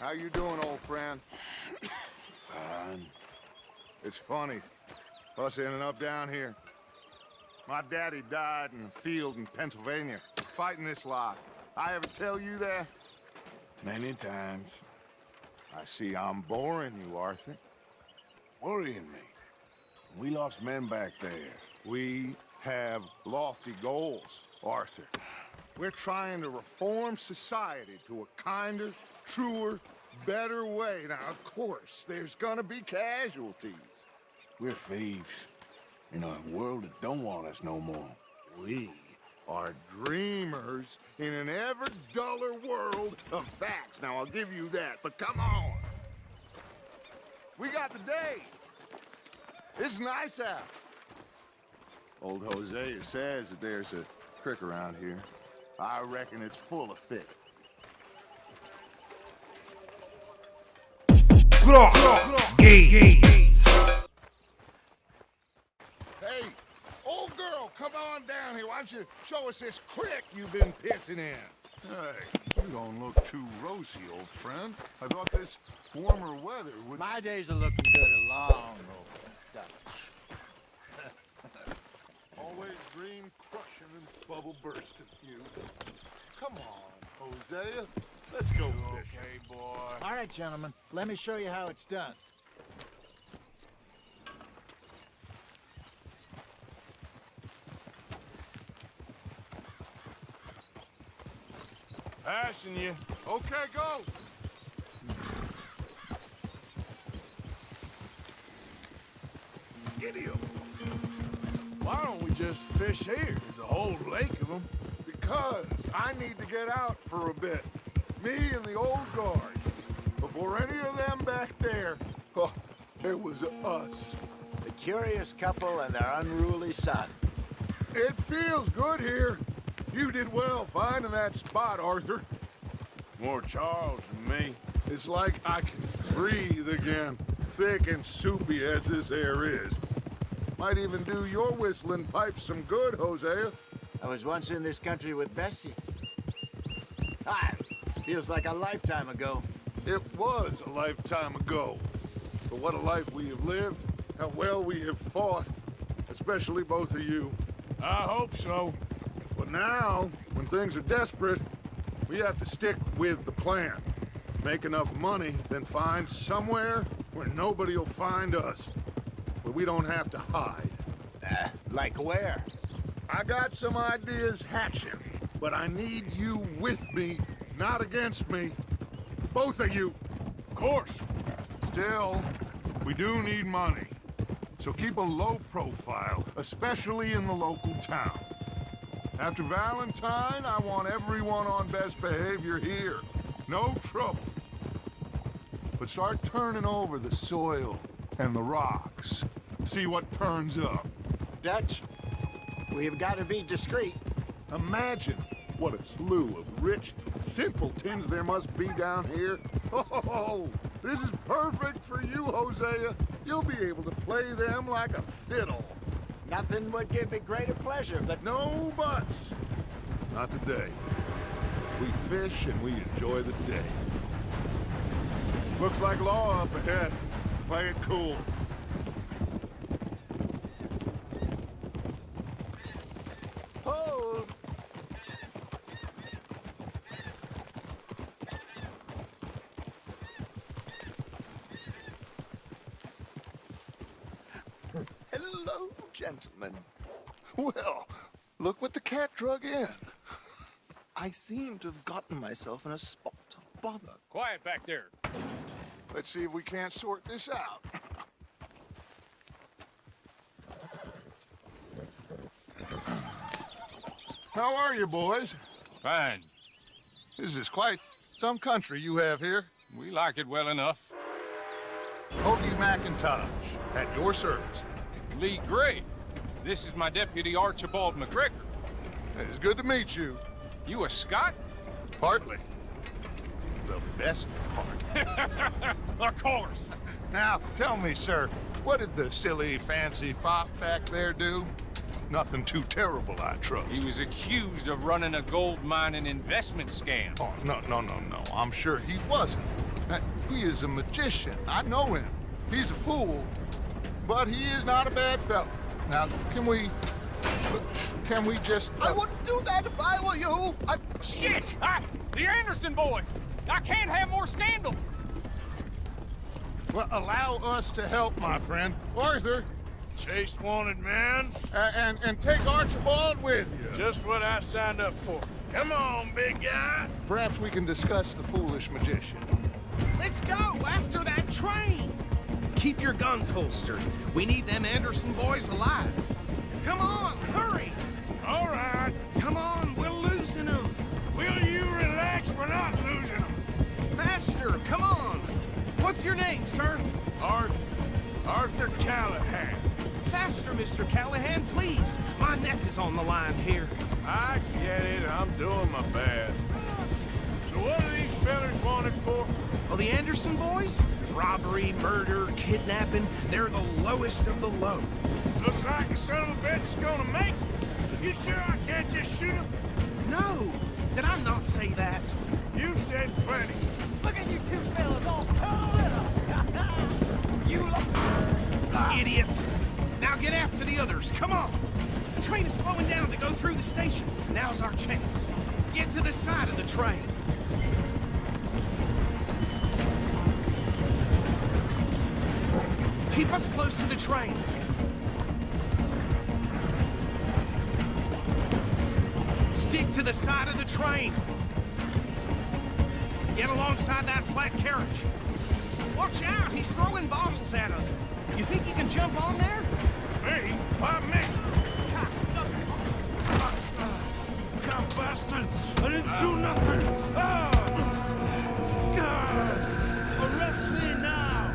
How you doing, old friend? Fine. It's funny, us ending up down here. My daddy died in a field in Pennsylvania, fighting this lot. I ever tell you that? Many times. I see I'm boring you, Arthur. Worrying me. We lost men back there. We have lofty goals, Arthur. We're trying to reform society to a kinder, truer, better way. Now, of course, there's gonna be casualties. We're thieves. In a world that don't want us no more. We are dreamers in an ever duller world of facts. Now, I'll give you that, but come on. We got the day. It's nice out. Old Hosea says that there's a creek around here. I reckon it's full of fish. Hey, old girl, come on down here. Why don't you show us this creek you've been pissing in? Hey, you don't look too rosy, old friend. I thought this warmer weather would... My days are looking good along over Dutch. Always dream crushing and bubble bursting, you. Come on, Hosea. Let's go fishing. Okay, boy. All right, gentlemen, let me show you how it's done. Passing you. Okay, go. Giddy up. Why don't we just fish here? There's a whole lake of them. Because I need to get out for a bit. Me and the old guard. Before any of them back there, oh, it was us. The curious couple and their unruly son. It feels good here. You did well finding that spot, Arthur. More Charles than me. It's like I can breathe again, thick and soupy as this air is. Might even do your whistling pipes some good, Hosea. I was once in this country with Bessie. Ah, feels like a lifetime ago. It was a lifetime ago. But what a life we have lived, how well we have fought, especially both of you. I hope so. But now, when things are desperate, we have to stick with the plan. Make enough money, then find somewhere where nobody will find us. Where we don't have to hide. Like where? I got some ideas hatching, but I need you with me, not against me. Both of you. Of course. Still, we do need money. So keep a low profile, especially in the local town. After Valentine, I want everyone on best behavior here. No trouble. But start turning over the soil and the rocks. See what turns up. Dutch, we've got to be discreet. Imagine what a slew of rich simpletons there must be down here. Oh, this is perfect for you, Hosea. You'll be able to play them like a fiddle. Nothing would give me greater pleasure, but No buts. Not today. We fish and we enjoy the day. Looks like law up ahead. Play it cool. hold. Hello, gentlemen. Well, look what the cat drug in. I seem to have gotten myself in a spot of bother. Quiet back there. Let's see if we can't sort this out. How are you, boys? Fine. This is quite some country you have here. We like it well enough. Hoagie McIntosh, at your service. Lee Gray. This is my deputy Archibald McGregor. It's good to meet you. You a Scot? Partly. The best part. Of course. Now, tell me, sir, what did the silly, fancy fop back there do? Nothing too terrible, I trust. He was accused of running a gold mining investment scam. Oh, no. I'm sure he wasn't. He is a magician. I know him. He's a fool, but he is not a bad fellow. Now, can we just... I wouldn't do that if I were you. Shit! The Anderson boys! I can't have more scandal! Well, allow us to help, my friend. Arthur, Chase wanted man. and take Archibald with you. Just what I signed up for. Come on, big guy. Perhaps we can discuss the foolish magician. Let's go after that train. Keep your guns holstered. We need them Anderson boys alive. Come on, hurry. All right. Come on, we're losing them. Will you relax? We're not losing them. Faster, come on. What's your name, sir? Arthur Callahan. Faster, Mr. Callahan, please. My neck is on the line here. I get it. I'm doing my best. So what are these fellas wanted for? Oh, the Anderson boys? Robbery, murder, kidnapping. They're the lowest of the low. Looks like the son of a bitch is gonna make it. You sure I can't just shoot him? No. Did I not say that? You've said plenty. Look at you two fellas all curled up. You look... Idiot. Now get after the others. Come on. The train is slowing down to go through the station. Now's our chance. Get to the side of the train. Keep us close to the train. Stick to the side of the train. Get alongside that flat carriage. Watch out, he's throwing bottles at us. You think you can jump on there? Me? Why me? Come, bastard! I didn't do nothing! Arrest me now!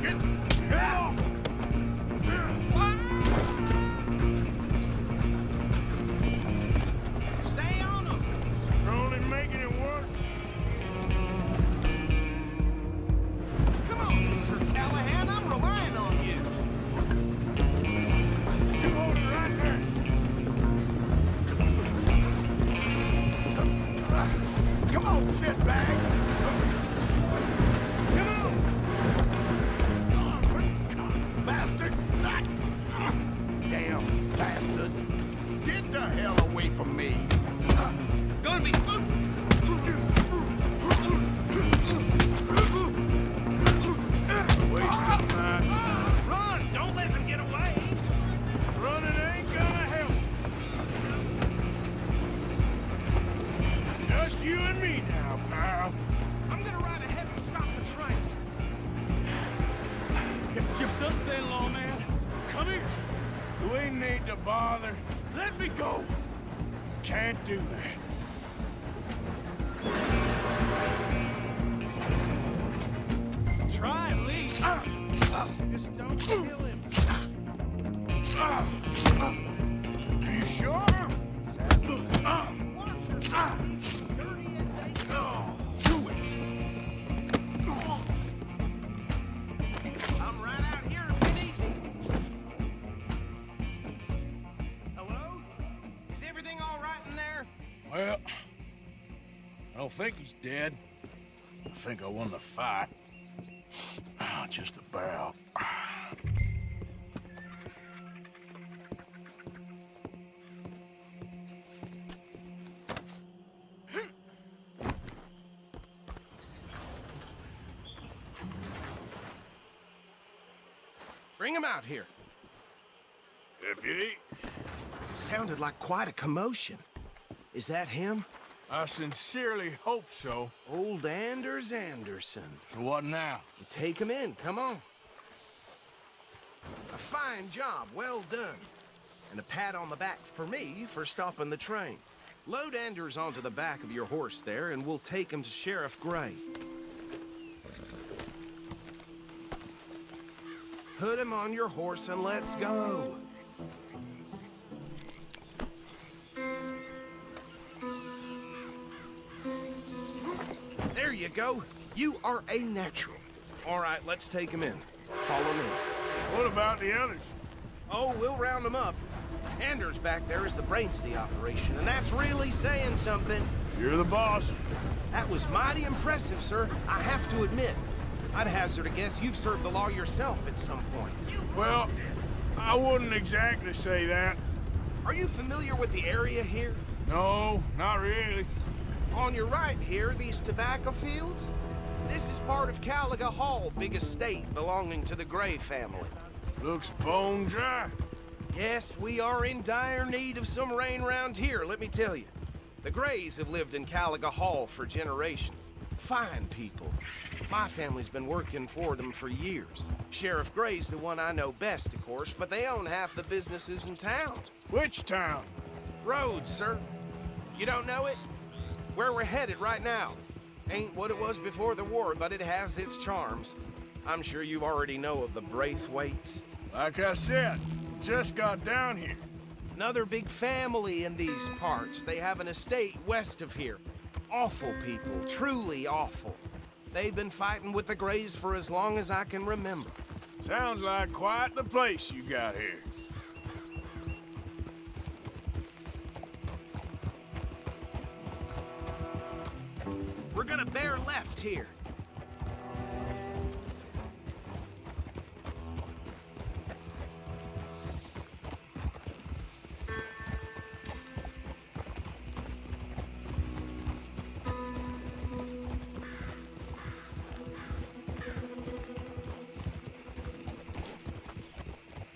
Get off! Stay on them! You're only making it worse. Come on, Mr. Callahan, I'm relying on you. You hold it right there. Come on, shitbag! Bastard! Damn bastard. Get the hell away from me! Gonna be... Wasting my time. Run! Don't let them get away! Running ain't gonna help. Just you and me now, pal. I'm gonna ride ahead and stop the train. It's just us then, lawman. Come here. Do we need to bother? Let me go. Can't do that. Try at least. Just don't kill him. Are you sure? Do it. I'm right out here if you need me. Hello? Is everything all right in there? Well, I don't think he's dead. I think I won the fight. Just about. Bring him out here. Deputy, Sounded like quite a commotion. Is that him? I sincerely hope so. Old Anders Anderson. So what now? Take him in, come on. A fine job, well done. And a pat on the back for me for stopping the train. Load Anders onto the back of your horse there, and we'll take him to Sheriff Gray. Put him on your horse and let's go. There you go. You are a natural. All right, let's take him in. Follow me. What about the others? Oh, we'll round them up. Anders back there is the brains of the operation, and that's really saying something. You're the boss. That was mighty impressive, sir. I have to admit. I'd hazard a guess you've served the law yourself at some point. Well, I wouldn't exactly say that. Are you familiar with the area here? No, not really. On your right here, these tobacco fields? This is part of Caliga Hall, big estate belonging to the Gray family. Looks bone dry. Yes, we are in dire need of some rain round here, let me tell you. The Grays have lived in Caliga Hall for generations. Fine people. My family's been working for them for years. Sheriff Gray's the one I know best, of course, but they own half the businesses in town. Which town? Rhodes, sir. You don't know it? Where we're headed right now. Ain't what it was before the war, but it has its charms. I'm sure you already know of the Braithwaites. Like I said, just got down here. Another big family in these parts. They have an estate west of here. Awful people, truly awful. They've been fighting with the Grays for as long as I can remember. Sounds like quite the place you got here. We're gonna bear left here.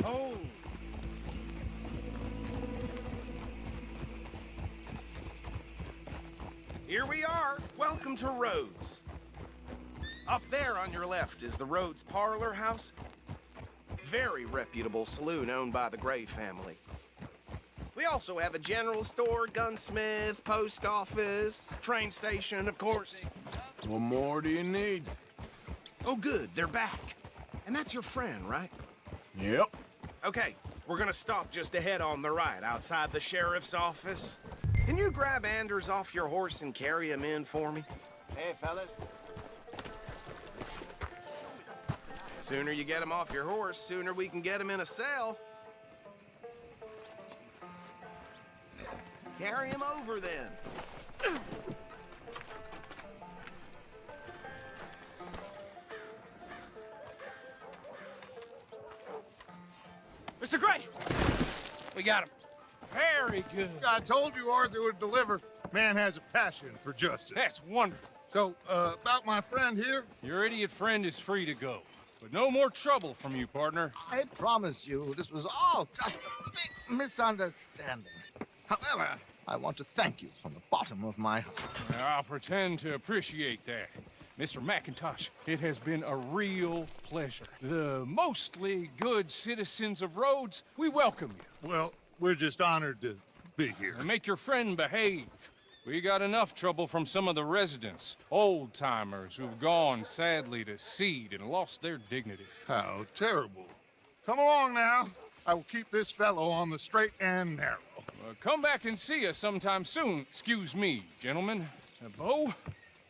Oh. Here we are. Welcome to Rhodes. Up there on your left is the Rhodes Parlor House. Very reputable saloon owned by the Gray family. We also have a general store, gunsmith, post office, train station, of course. What more do you need? Oh, good. They're back. And that's your friend, right? Yep. Okay, we're gonna stop just ahead on the right, outside the sheriff's office. Can you grab Anders off your horse and carry him in for me? Hey, fellas. Sooner you get him off your horse, sooner we can get him in a cell. Carry him over, then. Mr. Gray! We got him. Very good. I told you Arthur would deliver. Man has a passion for justice. That's wonderful. So, about my friend here? Your idiot friend is free to go. But no more trouble from you, partner. I promise you, this was all just a big misunderstanding. However, I want to thank you from the bottom of my heart. I'll pretend to appreciate that. Mr. McIntosh, it has been a real pleasure. The mostly good citizens of Rhodes, we welcome you. Well, we're just honored to be here. And make your friend behave. We got enough trouble from some of the residents, old-timers who've gone, sadly, to seed and lost their dignity. How terrible. Come along now. I will keep this fellow on the straight and narrow. Come back and see us sometime soon. Excuse me, gentlemen. Bo,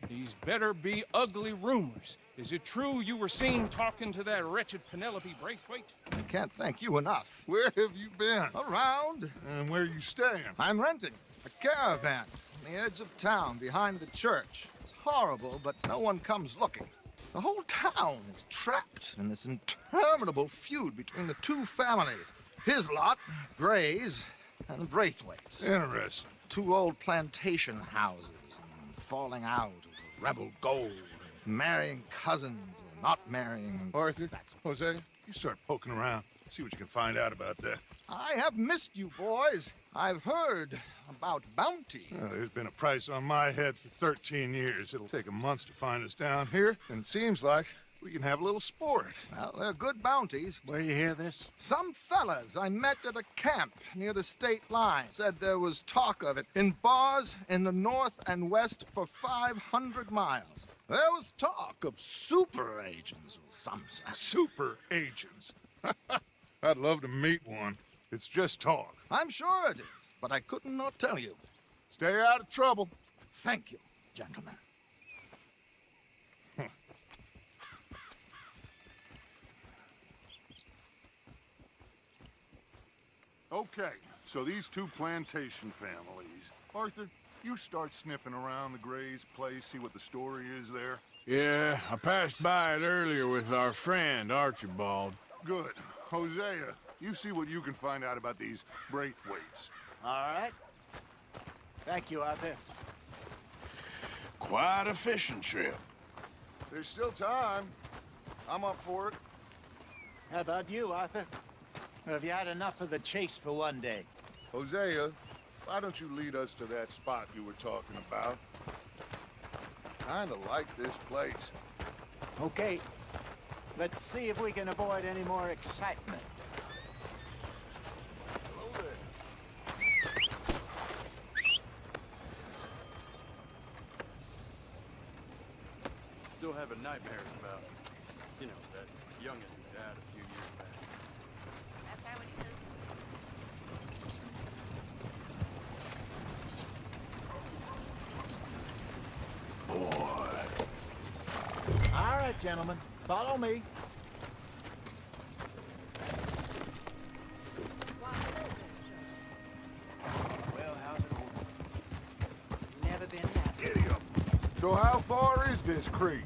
these better be ugly rumors. Is it true you were seen talking to that wretched Penelope Braithwaite? I can't thank you enough. Where have you been? Around, And where you staying? I'm renting a caravan on the edge of town behind the church. It's horrible, but no one comes looking. The whole town is trapped in this interminable feud between the two families. His lot, Gray's, and Braithwaite's. Interesting. Two old plantation houses, and falling out of rebel gold, marrying cousins or not marrying. Arthur, Jose, you start poking around. See what you can find out about that. I have missed you, boys. I've heard about bounty. Well, there's been a price on my head for 13 years. It'll take 'em months to find us down here, and it seems like we can have a little sport. Well, they're good bounties. Where you hear this? Some fellas I met at a camp near the state line said there was talk of it in bars in the north and west for 500 miles. There was talk of super agents of some sort. Super agents. I'd love to meet one. It's just talk. I'm sure it is, but I couldn't not tell you. Stay out of trouble. Thank you, gentlemen. Okay, so these two plantation families. Arthur, you start sniffing around the Gray's place, see what the story is there? Yeah, I passed by it earlier with our friend, Archibald. Good. Hosea, you see what you can find out about these Braithwaites. All right. Thank you, Arthur. Quite a fishing trip. There's still time. I'm up for it. How about you, Arthur? Have you had enough of the chase for one day? Hosea, why don't you lead us to that spot you were talking about? Kinda like this place. Okay. Let's see if we can avoid any more excitement. Hello there. Still having nightmares about, you know, that youngin' who died a few years back. That's how it is. All right, gentlemen. Follow me. Well, how's it going? Never been happy. Giddy up. So how far is this creek?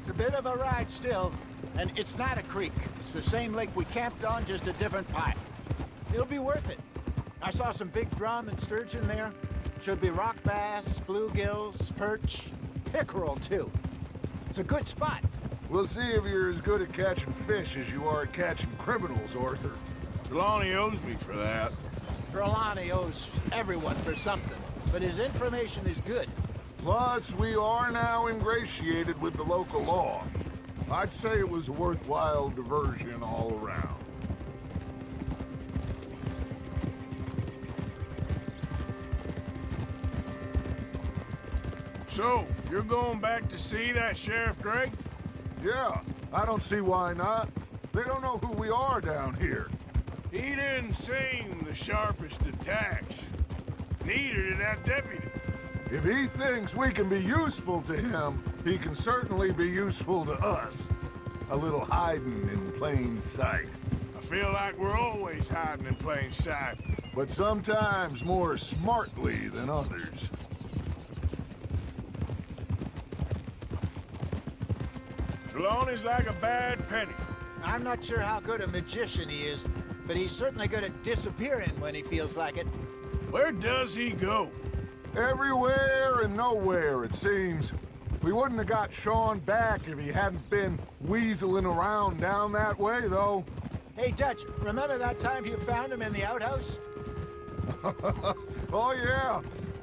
It's a bit of a ride still, and it's not a creek. It's the same lake we camped on, just a different pipe. It'll be worth it. I saw some big drum and sturgeon there. Should be rock bass, bluegills, perch, pickerel too. It's a good spot. We'll see if you're as good at catching fish as you are at catching criminals, Arthur. Trelawney owes me for that. Trelawney owes everyone for something, but his information is good. Plus, we are now ingratiated with the local law. I'd say it was a worthwhile diversion all around. So, you're going back to see that Sheriff Gray? Yeah, I don't see why not. They don't know who we are down here. He didn't seem the sharpest attacks. Neither did that deputy. If he thinks we can be useful to him, he can certainly be useful to us. A little hiding in plain sight. I feel like we're always hiding in plain sight. But sometimes more smartly than others. Trelawney's like a bad penny. I'm not sure how good a magician he is, but he's certainly good at disappearing when he feels like it. Where does he go? Everywhere and nowhere, it seems. We wouldn't have got Sean back if he hadn't been weaseling around down that way, though. Hey, Dutch, remember that time you found him in the outhouse? Oh, yeah.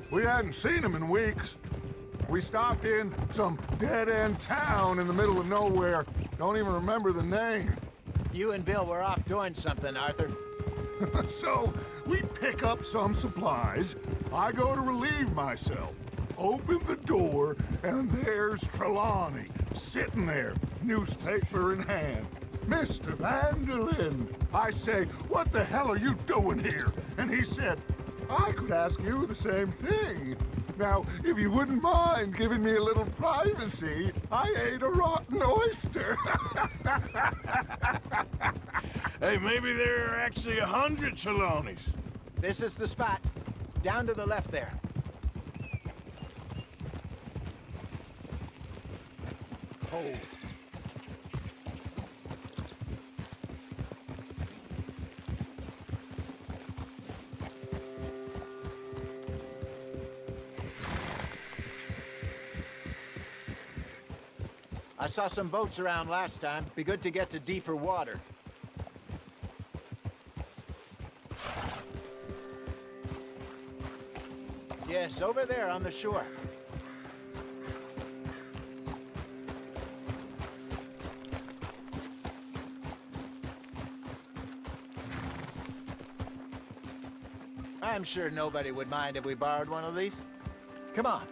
We hadn't seen him in weeks. We stopped in some dead-end town in the middle of nowhere. Don't even remember the name. You and Bill were off doing something, Arthur. So, we pick up some supplies. I go to relieve myself. Open the door, and there's Trelawney, sitting there, newspaper in hand. Mr. Vanderlyn. I say, what the hell are you doing here? And he said, I could ask you the same thing. Now, if you wouldn't mind giving me a little privacy, I ate a rotten oyster. Hey, maybe there are actually 100 Trelawneys. This is the spot. Down to the left there. Hold. I saw some boats around last time. Be good to get to deeper water. Yes, over there on the shore. I'm sure nobody would mind if we borrowed one of these. Come on.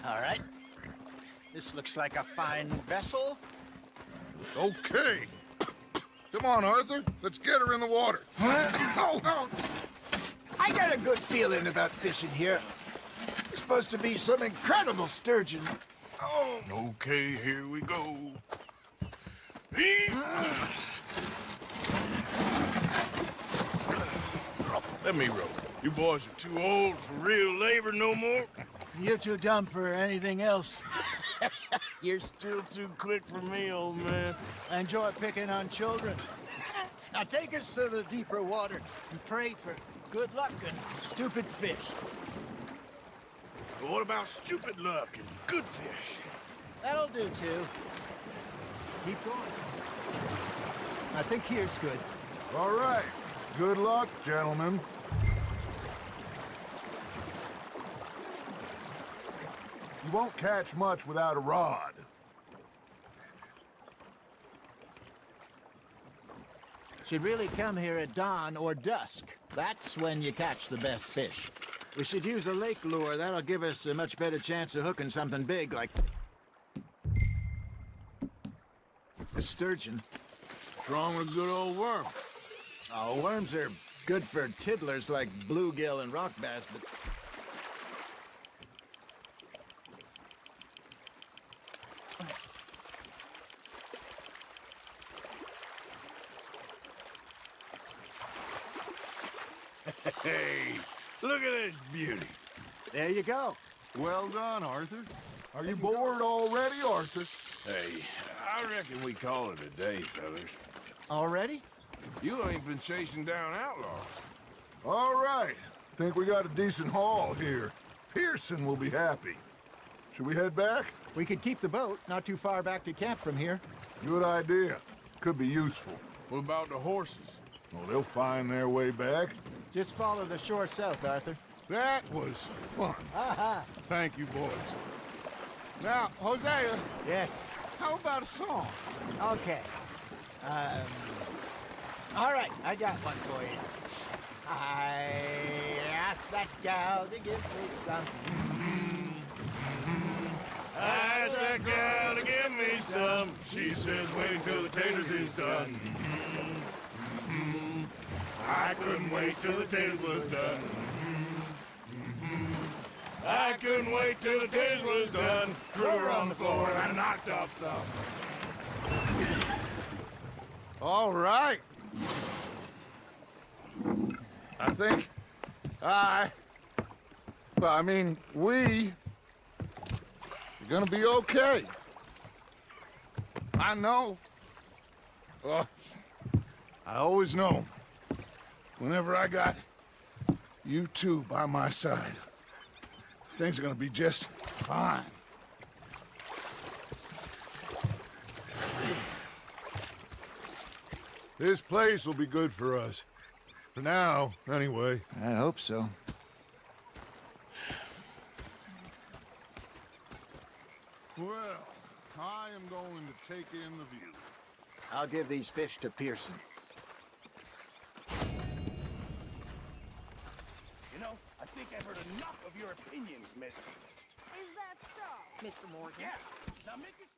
All right. This looks like a fine vessel. Okay. Come on, Arthur. Let's get her in the water. Oh, I got a good feeling about fishing here. This supposed to be some incredible sturgeon. Oh. Okay, here we go. Let me roll. You boys are too old for real labor no more. You're too dumb for anything else. You're still too quick for me, old man. I enjoy picking on children. Now take us to the deeper water and pray for good luck and stupid fish. But what about stupid luck and good fish? That'll do, too. Keep going. I think here's good. All right. Good luck, gentlemen. You won't catch much without a rod. Should really come here at dawn or dusk. That's when you catch the best fish. We should use a lake lure. That'll give us a much better chance of hooking something big like a sturgeon. What's wrong with a good old worm? Oh, worms are good for tiddlers like bluegill and rock bass, but... Hey, look at this beauty. There you go. Well done, Arthur. Are you bored already, Arthur? Hey, I reckon we call it a day, fellas. Already? You ain't been chasing down outlaws. All right. Think we got a decent haul here. Pearson will be happy. Should we head back? We could keep the boat not too far back to camp from here. Good idea. Could be useful. What about the horses? Well, they'll find their way back. Just follow the shore south, Arthur. That was fun. Aha! Thank you, boys. Now, Hosea, Yes. how about a song? Okay. All right, I got one for you. I asked that gal to give me something. I asked that gal to give me some. She says, wait till the taters is done. I couldn't wait till the taters was done. I couldn't wait till the taters was done. Threw her on the floor and I knocked off some. All right. I think we are gonna be okay. I know. I always know. Whenever I got you two by my side, things are gonna be just fine. This place will be good for us. For now, anyway. I hope so. Well, I am going to take in the view. I'll give these fish to Pearson. You know, I think I've heard enough of your opinions, miss. Is that so, Mr. Morgan? Yeah. Now make yourself...